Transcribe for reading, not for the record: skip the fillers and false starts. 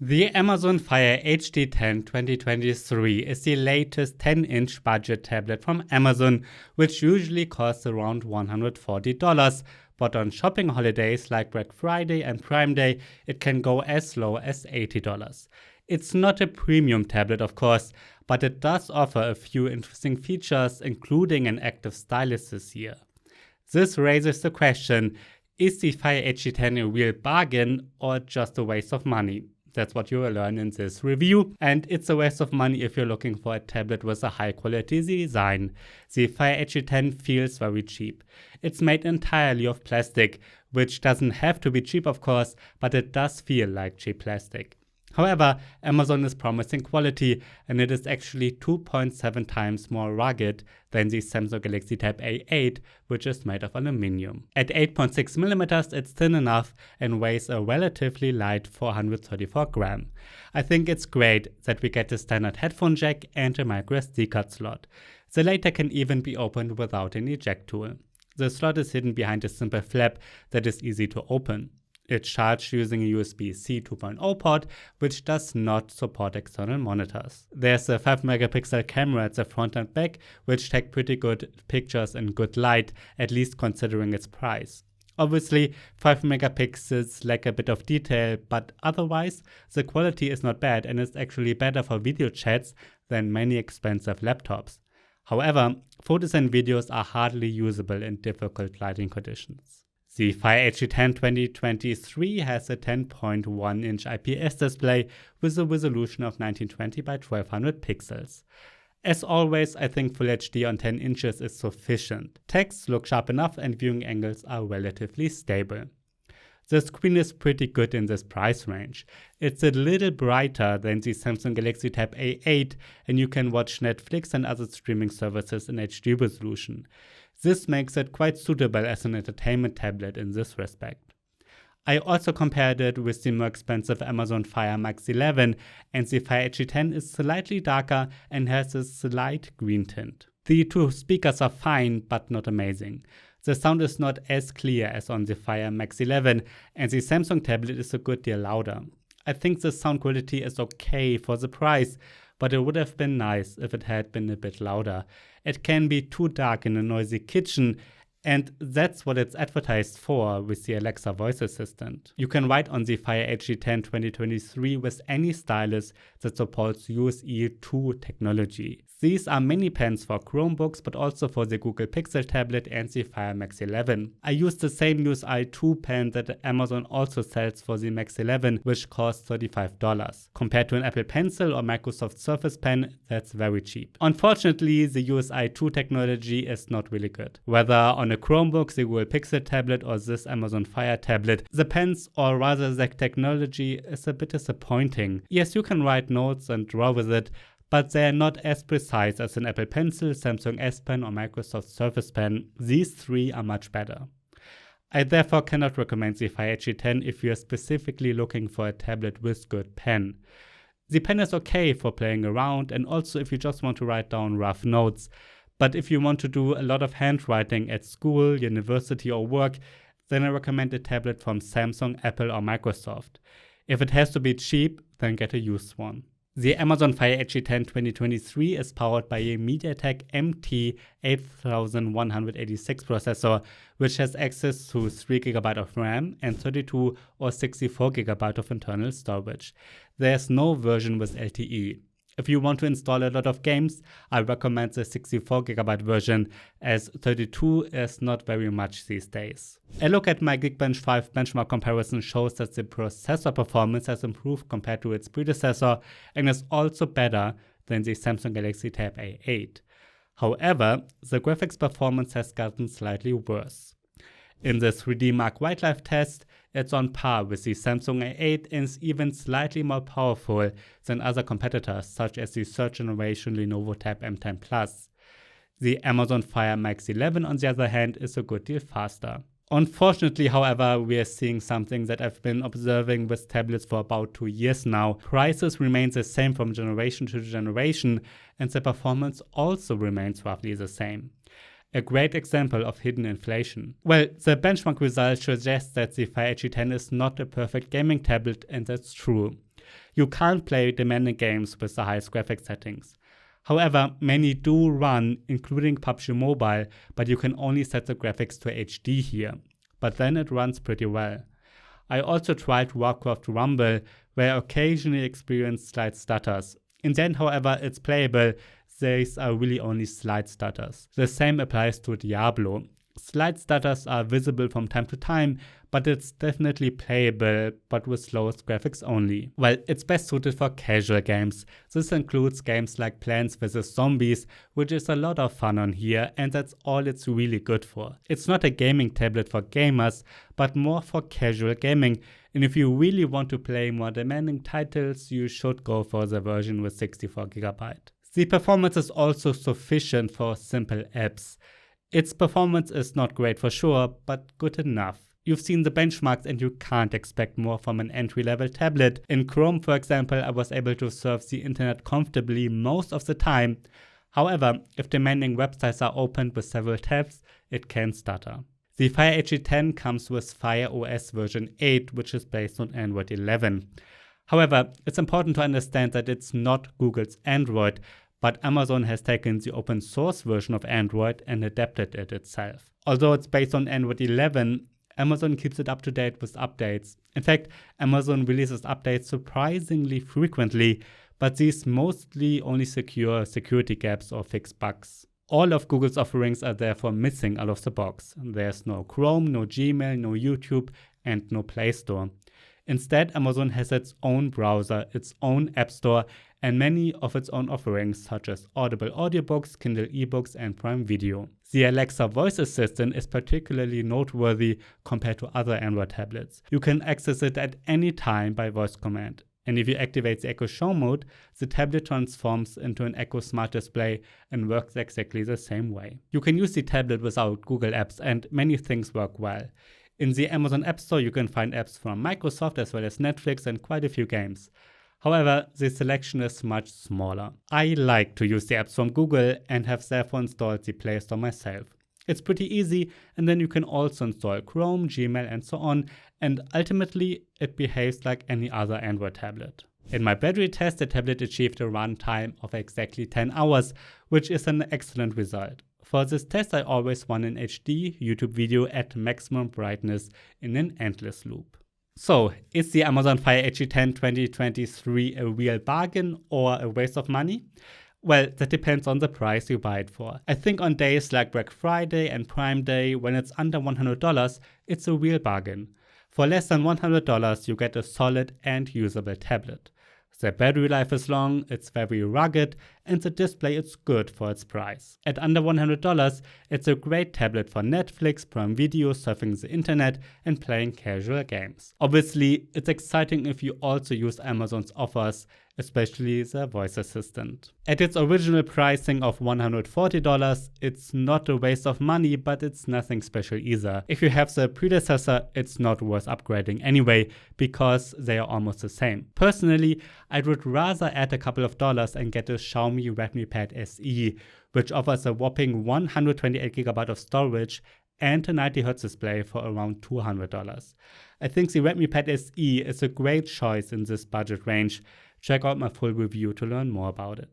The Amazon Fire HD10 2023 is the latest 10-inch budget tablet from Amazon, which usually costs around $140, but on shopping holidays like Black Friday and Prime Day, it can go as low as $80. It's not a premium tablet, of course, but it does offer a few interesting features, including an active stylus this year. This raises the question, is the Fire HD10 a real bargain or just a waste of money? That's what you will learn in this review, and it's a waste of money if you're looking for a tablet with a high quality design. The Fire HD10 feels very cheap. It's made entirely of plastic, which doesn't have to be cheap of course, but it does feel like cheap plastic. However, Amazon is promising quality, and it is actually 2.7 times more rugged than the Samsung Galaxy Tab A8, which is made of aluminium. At 8.6mm, it's thin enough and weighs a relatively light 434 grams. I think it's great that we get a standard headphone jack and a microSD card slot. The latter can even be opened without an eject tool. The slot is hidden behind a simple flap that is easy to open. It's charged using a USB-C 2.0 port, which does not support external monitors. There's a 5-megapixel camera at the front and back, which take pretty good pictures in good light, at least considering its price. Obviously, 5 megapixels lack a bit of detail, but otherwise, the quality is not bad and is actually better for video chats than many expensive laptops. However, photos and videos are hardly usable in difficult lighting conditions. The Fire HD10 2023 has a 10.1-inch IPS display with a resolution of 1920 by 1200 pixels. As always, I think Full HD on 10 inches is sufficient. Texts look sharp enough and viewing angles are relatively stable. The screen is pretty good in this price range. It's a little brighter than the Samsung Galaxy Tab A8, and you can watch Netflix and other streaming services in HD resolution. This makes it quite suitable as an entertainment tablet in this respect. I also compared it with the more expensive Amazon Fire Max 11, and the Fire HD10 is slightly darker and has a slight green tint. The two speakers are fine, but not amazing. The sound is not as clear as on the Fire Max 11, and the Samsung tablet is a good deal louder. I think the sound quality is okay for the price, but it would have been nice if it had been a bit louder. It can be too dark in a noisy kitchen, and that's what it's advertised for with the Alexa voice assistant. You can write on the Fire HD10 2023 with any stylus that supports USB 2 technology. These are mini pens for Chromebooks, but also for the Google Pixel tablet and the Fire Max 11. I use the same USB 2 pen that Amazon also sells for the Max 11, which costs $35. Compared to an Apple Pencil or Microsoft Surface Pen, that's very cheap. Unfortunately, the USB 2 technology is not really good. Whether on a Chromebook, the Google Pixel tablet, or this Amazon Fire tablet, the pens, or rather the technology, is a bit disappointing. Yes, you can write notes and draw with it, but they are not as precise as an Apple Pencil, Samsung S Pen, or Microsoft Surface Pen. These three are much better. I therefore cannot recommend the Fire HD10 if you are specifically looking for a tablet with good pen. The pen is okay for playing around and also if you just want to write down rough notes, but if you want to do a lot of handwriting at school, university, or work, then I recommend a tablet from Samsung, Apple, or Microsoft. If it has to be cheap, then get a used one. The Amazon Fire HD10 2023 is powered by a MediaTek MT8186 processor, which has access to 3GB of RAM and 32 or 64GB of internal storage. There's no version with LTE. If you want to install a lot of games, I recommend the 64GB version, as 32 is not very much these days. A look at my Geekbench 5 benchmark comparison shows that the processor performance has improved compared to its predecessor and is also better than the Samsung Galaxy Tab A8. However, the graphics performance has gotten slightly worse. In the 3D Mark Wildlife test, it's on par with the Samsung A8 and is even slightly more powerful than other competitors such as the third-generation Lenovo Tab M10 Plus. The Amazon Fire Max 11, on the other hand, is a good deal faster. Unfortunately, however, we are seeing something that I've been observing with tablets for about 2 years now. Prices remain the same from generation to generation, and the performance also remains roughly the same. A great example of hidden inflation. Well, the benchmark results suggest that the Fire HD10 is not a perfect gaming tablet, and that's true. You can't play demanding games with the highest graphics settings. However, many do run, including PUBG Mobile, but you can only set the graphics to HD here. But then it runs pretty well. I also tried Warcraft Rumble, where I occasionally experienced slight stutters. In the end, however, it's playable. These are really only slight stutters. The same applies to Diablo. Slight stutters are visible from time to time, but it's definitely playable, but with slowest graphics only. Well, it's best suited for casual games. This includes games like Plants vs Zombies, which is a lot of fun on here, and that's all it's really good for. It's not a gaming tablet for gamers, but more for casual gaming, and if you really want to play more demanding titles, you should go for the version with 64GB. The performance is also sufficient for simple apps. Its performance is not great for sure, but good enough. You've seen the benchmarks and you can't expect more from an entry-level tablet. In Chrome, for example, I was able to surf the internet comfortably most of the time. However, if demanding websites are opened with several tabs, it can stutter. The Fire HD10 comes with Fire OS version 8, which is based on Android 11. However, it's important to understand that it's not Google's Android, but Amazon has taken the open source version of Android and adapted it itself. Although it's based on Android 11, Amazon keeps it up to date with updates. In fact, Amazon releases updates surprisingly frequently, but these mostly only secure security gaps or fix bugs. All of Google's offerings are therefore missing out of the box. There's no Chrome, no Gmail, no YouTube, and no Play Store. Instead, Amazon has its own browser, its own app store, and many of its own offerings such as Audible audiobooks, Kindle ebooks, and Prime Video. The Alexa voice assistant is particularly noteworthy compared to other Android tablets. You can access it at any time by voice command. And if you activate the Echo Show mode, the tablet transforms into an Echo Smart Display and works exactly the same way. You can use the tablet without Google Apps, and many things work well. In the Amazon App Store, you can find apps from Microsoft as well as Netflix and quite a few games. However, the selection is much smaller. I like to use the apps from Google and have therefore installed the Play Store myself. It's pretty easy, and then you can also install Chrome, Gmail, and so on, and ultimately it behaves like any other Android tablet. In my battery test, the tablet achieved a runtime of exactly 10 hours, which is an excellent result. For this test, I always run an HD YouTube video at maximum brightness in an endless loop. So, is the Amazon Fire HD10 2023 a real bargain or a waste of money? Well, that depends on the price you buy it for. I think on days like Black Friday and Prime Day, when it's under $100, it's a real bargain. For less than $100, you get a solid and usable tablet. The battery life is long, it's very rugged, and the display is good for its price. At under $100, it's a great tablet for Netflix, Prime Video, surfing the internet, and playing casual games. Obviously, it's exciting if you also use Amazon's offers, especially the voice assistant. At its original pricing of $140, it's not a waste of money, but it's nothing special either. If you have the predecessor, it's not worth upgrading anyway, because they are almost the same. Personally, I would rather add a couple of dollars and get a Xiaomi Redmi Pad SE, which offers a whopping 128GB of storage and a 90Hz display for around $200. I think the Redmi Pad SE is a great choice in this budget range. Check out my full review to learn more about it.